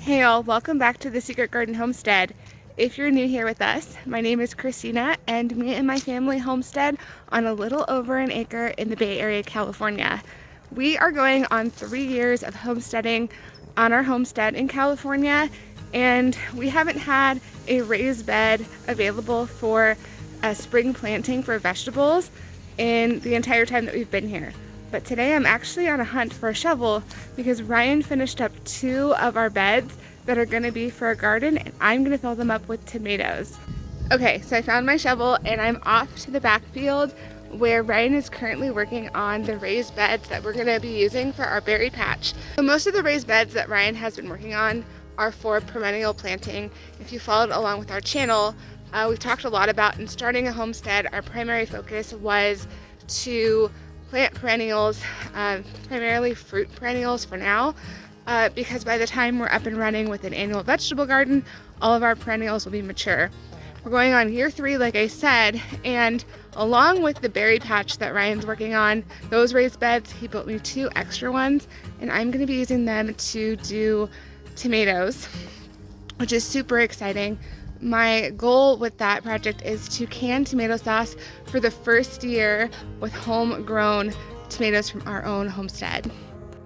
Hey all, welcome back to the Secret Garden Homestead. If you're new here with us, my name is Christina and me and my family homestead on a little over an acre in the Bay Area, California. We are going on 3 years of homesteading on our homestead in California, and we haven't had a raised bed available for spring planting for vegetables in the entire time that we've been here. But today I'm actually on a hunt for a shovel because Ryan finished up 2 of our beds that are gonna be for a garden, and I'm gonna fill them up with tomatoes. Okay, so I found my shovel and I'm off to the backfield where Ryan is currently working on the raised beds that we're gonna be using for our berry patch. So most of the raised beds that Ryan has been working on are for perennial planting. If you followed along with our channel, we've talked a lot about in starting a homestead, our primary focus was to plant perennials, primarily fruit perennials for now, because by the time we're up and running with an annual vegetable garden, all of our perennials will be mature. We're going on year 3, like I said, and along with the berry patch that Ryan's working on, those raised beds, he built me 2 extra ones, and I'm gonna be using them to do tomatoes, which is super exciting. My goal with that project is to can tomato sauce for the first year with homegrown tomatoes from our own homestead.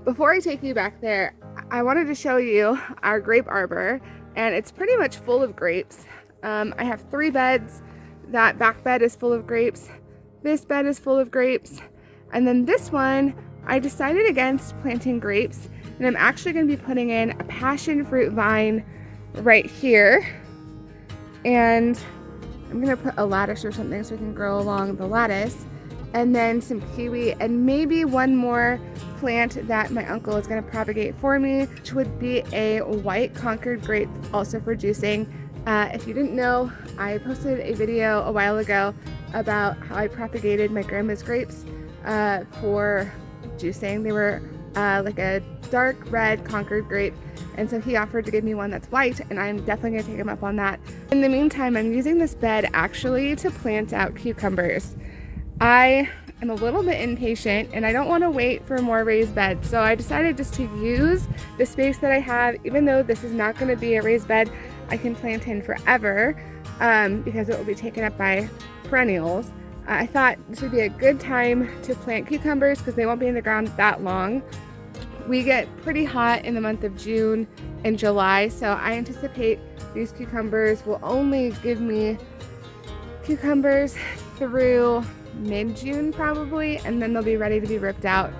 Before I take you back there, I wanted to show you our grape arbor, and it's pretty much full of grapes. I have 3 beds. That back bed is full of grapes. This bed is full of grapes. And then this one, I decided against planting grapes, and I'm actually going to be putting in a passion fruit vine right here. And I'm gonna put a lattice or something so we can grow along the lattice, and then some kiwi and maybe one more plant that my uncle is gonna propagate for me, which would be a white Concord grape, also for juicing. If you didn't know, I posted a video a while ago about how I propagated my grandma's grapes for juicing. They were like a dark red Concord grape, and so he offered to give me one that's white, and I'm definitely gonna take him up on that. In the meantime, I'm using this bed actually to plant out cucumbers. I am a little bit impatient and I don't want to wait for more raised beds, so I decided just to use the space that I have. Even though this is not going to be a raised bed I can plant in forever, because it will be taken up by perennials, I thought this would be a good time to plant cucumbers because they won't be in the ground that long. We get pretty hot in the month of June and July, so I anticipate these cucumbers will only give me cucumbers through mid-June probably, and then they'll be ready to be ripped out.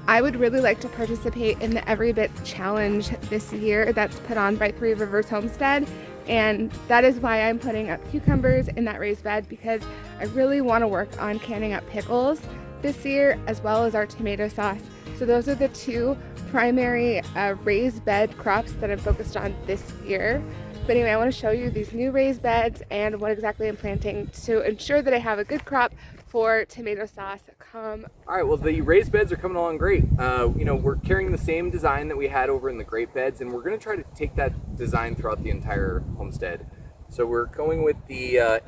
I would really like to participate in the Every Bit Challenge this year that's put on by 3 Rivers Homestead, and that is why I'm putting up cucumbers in that raised bed, because I really want to work on canning up pickles this year as well as our tomato sauce. So those are the 2 primary raised bed crops that I'm focused on this year. But anyway, I want to show you these new raised beds and what exactly I'm planting to ensure that I have a good crop for tomato sauce come. All right, well, the raised beds are coming along great. We're carrying the same design that we had over in the grape beds, and we're going to try to take that design throughout the entire homestead. So we're going with the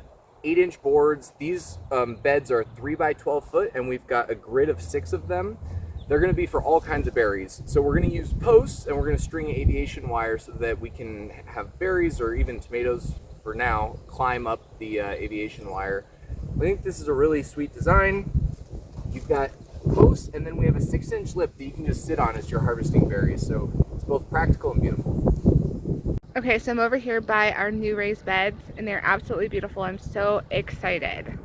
8-inch boards. These beds are 3 by 12 foot, and we've got a grid of 6 of them. They're going to be for all kinds of berries. So we're going to use posts, and we're going to string aviation wire so that we can have berries or even tomatoes for now climb up the aviation wire. I think this is a really sweet design. You've got posts, and then we have a 6-inch lip that you can just sit on as you're harvesting berries. So it's both practical and beautiful. Okay, so I'm over here by our new raised beds, and they're absolutely beautiful. I'm so excited.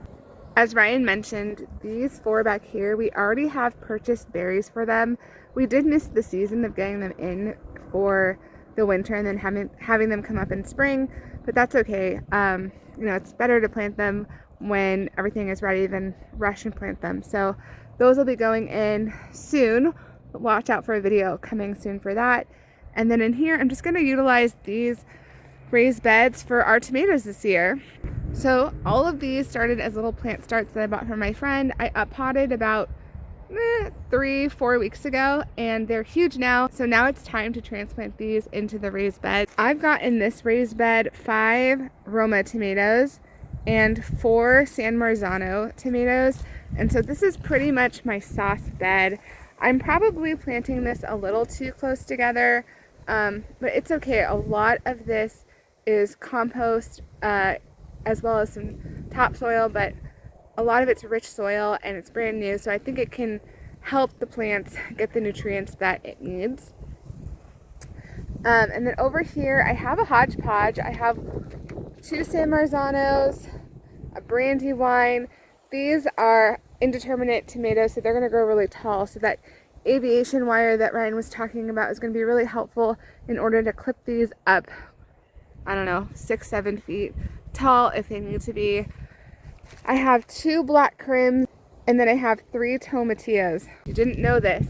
As Ryan mentioned, these 4 back here, we already have purchased berries for them. We did miss the season of getting them in for the winter and then having them come up in spring, but that's okay. It's better to plant them when everything is ready than rush and plant them. So those will be going in soon. Watch out for a video coming soon for that. And then in here, I'm just going to utilize these raised beds for our tomatoes this year. So all of these started as little plant starts that I bought from my friend. I up-potted about 3-4 weeks ago, and they're huge now. So now it's time to transplant these into the raised bed. I've got in this raised bed 5 Roma tomatoes and 4 San Marzano tomatoes. And so this is pretty much my sauce bed. I'm probably planting this a little too close together. But it's okay. A lot of this is compost, as well as some topsoil, but a lot of it's rich soil and it's brand new, so I think it can help the plants get the nutrients that it needs. And then over here I have a hodgepodge. I have 2 San Marzanos, a Brandywine. These are indeterminate tomatoes, so they're going to grow really tall. So that aviation wire that Ryan was talking about is going to be really helpful in order to clip these up, I don't know, 6-7 feet tall if they need to be. I have 2 black crims, and then I have 3 tomatillos. If you didn't know this,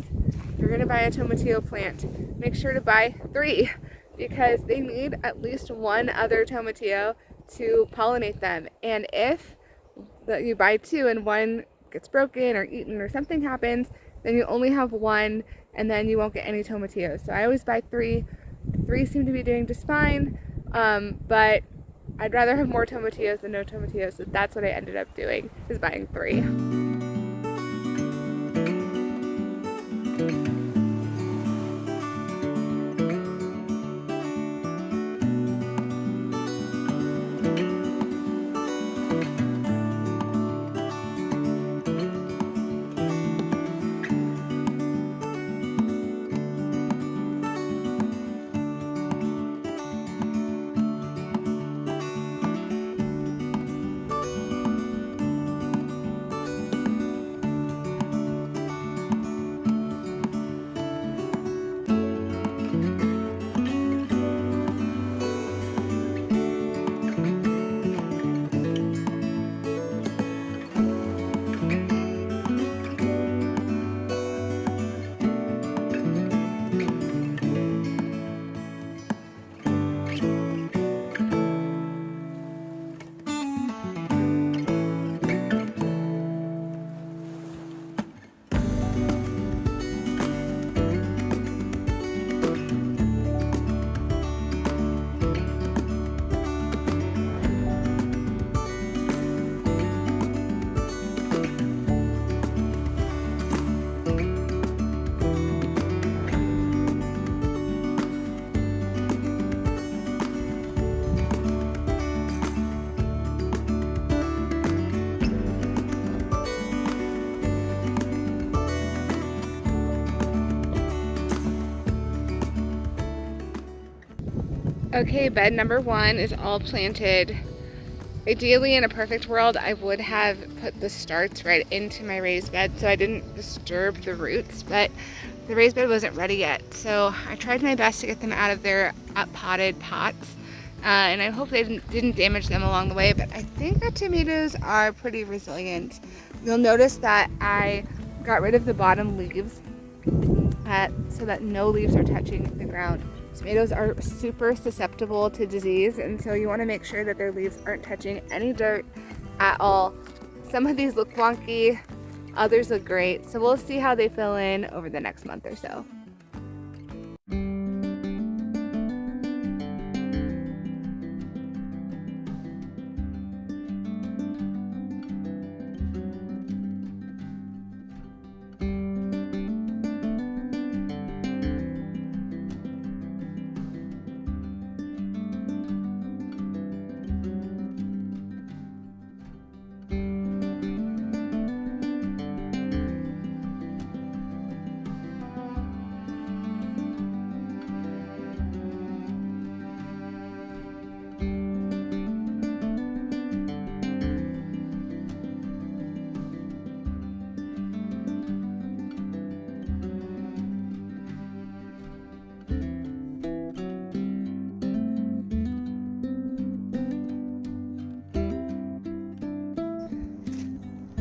if you're going to buy a tomatillo plant, make sure to buy 3, because they need at least 1 other tomatillo to pollinate them. And if you buy 2 and 1 gets broken or eaten or something happens, then you only have 1, and then you won't get any tomatillos. So I always buy 3. 3 seem to be doing just fine, but I'd rather have more tomatillos than no tomatillos, so that's what I ended up doing, is buying 3. Okay, bed number 1 is all planted. Ideally, in a perfect world, I would have put the starts right into my raised bed so I didn't disturb the roots, but the raised bed wasn't ready yet. So I tried my best to get them out of their potted pots, and I hope they didn't damage them along the way, but I think the tomatoes are pretty resilient. You'll notice that I got rid of the bottom leaves so that no leaves are touching the ground. Tomatoes are super susceptible to disease, and so you want to make sure that their leaves aren't touching any dirt at all. Some of these look wonky, others look great, so we'll see how they fill in over the next month or so.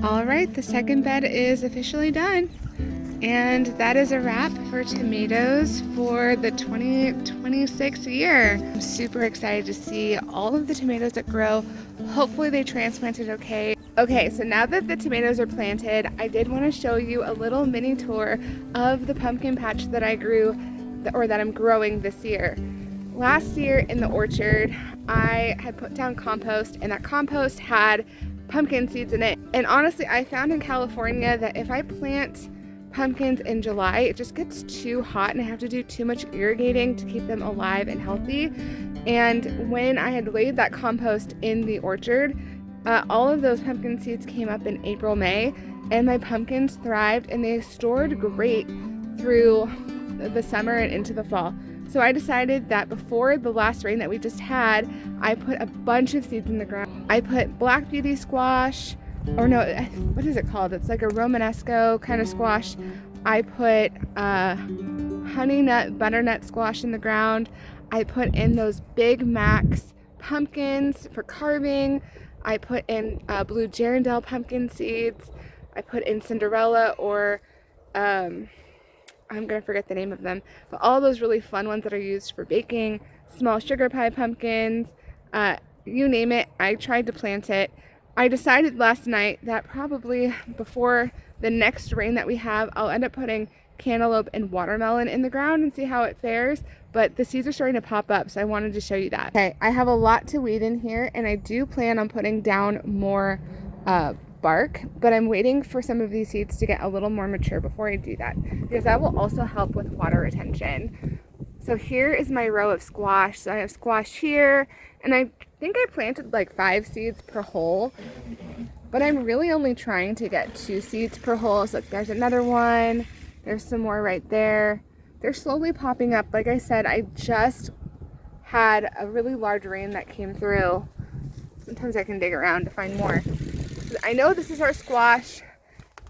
All right, the second bed is officially done. And that is a wrap for tomatoes for the 2026 year. I'm super excited to see all of the tomatoes that grow. Hopefully they transplanted okay. Okay, so now that the tomatoes are planted, I did want to show you a little mini tour of the pumpkin patch that I grew, or that I'm growing this year. Last year in the orchard, I had put down compost, and that compost had pumpkin seeds in it. And honestly, I found in California that if I plant pumpkins in July, it just gets too hot and I have to do too much irrigating to keep them alive and healthy. And when I had laid that compost in the orchard, all of those pumpkin seeds came up in April, May, and my pumpkins thrived and they stored great through the summer and into the fall. So I decided that before the last rain that we just had, I put a bunch of seeds in the ground. I put black beauty squash, or no, what is it called? It's like a Romanesco kind of squash. I put honey nut, butternut squash in the ground. I put in those Big Max pumpkins for carving. I put in blue Gerandale pumpkin seeds. I put in Cinderella, or I'm gonna forget the name of them, but all those really fun ones that are used for baking, small sugar pie pumpkins, you name it, I tried to plant it. I decided last night that probably before the next rain that we have, I'll end up putting cantaloupe and watermelon in the ground and see how it fares, but the seeds are starting to pop up, so I wanted to show you that. Okay, I have a lot to weed in here, and I do plan on putting down more bark, but I'm waiting for some of these seeds to get a little more mature before I do that, because that will also help with water retention. So here is my row of squash. So I have squash here, and I think I planted like 5 seeds per hole, but I'm really only trying to get 2 seeds per hole. So there's another one, there's some more right there. They're slowly popping up. Like I said, I just had a really large rain that came through. Sometimes I can dig around to find more. I know this is our squash,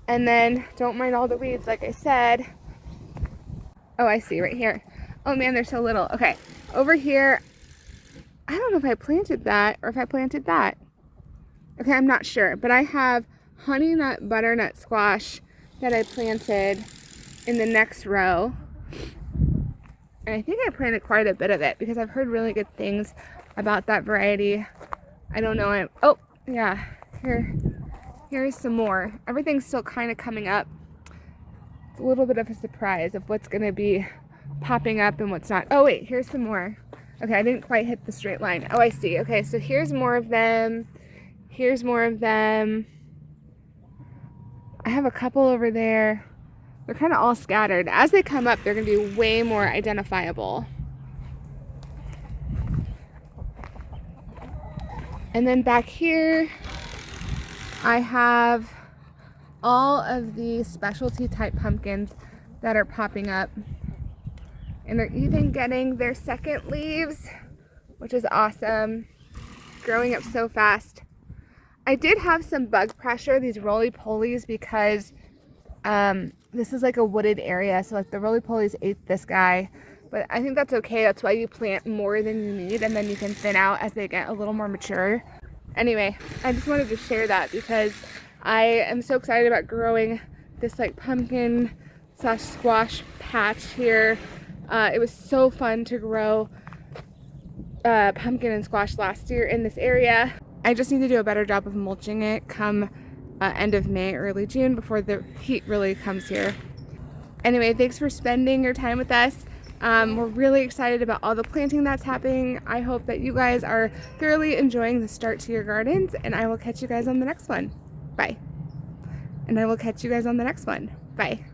and then don't mind all the weeds, like I said. Oh, I see right here. Oh man, they're so little. Okay, over here, I don't know if I planted that or if I planted that. Okay, I'm not sure, but I have honey nut butternut squash that I planted in the next row. And I think I planted quite a bit of it because I've heard really good things about that variety. I don't know. Oh, yeah. Here's some more. Everything's still kind of coming up. It's a little bit of a surprise of what's going to be popping up and what's not. Oh wait, here's some more. Okay, I didn't quite hit the straight line. Oh, I see. Okay, so here's more of them. Here's more of them. I have a couple over there. They're kind of all scattered. As they come up, they're going to be way more identifiable. And then back here, I have all of the specialty type pumpkins that are popping up. And they're even getting their second leaves, which is awesome. Growing up so fast. I did have some bug pressure, these roly-polies, because this is like a wooded area. So like the roly-polies ate this guy. But I think that's okay. That's why you plant more than you need, and then you can thin out as they get a little more mature. Anyway, I just wanted to share that because I am so excited about growing this like pumpkin / squash patch here. It was so fun to grow pumpkin and squash last year in this area. I just need to do a better job of mulching it come end of May, early June, before the heat really comes here. Anyway, thanks for spending your time with us. We're really excited about all the planting that's happening. I hope that you guys are thoroughly enjoying the start to your gardens, and I will catch you guys on the next one. Bye. And I will catch you guys on the next one. Bye.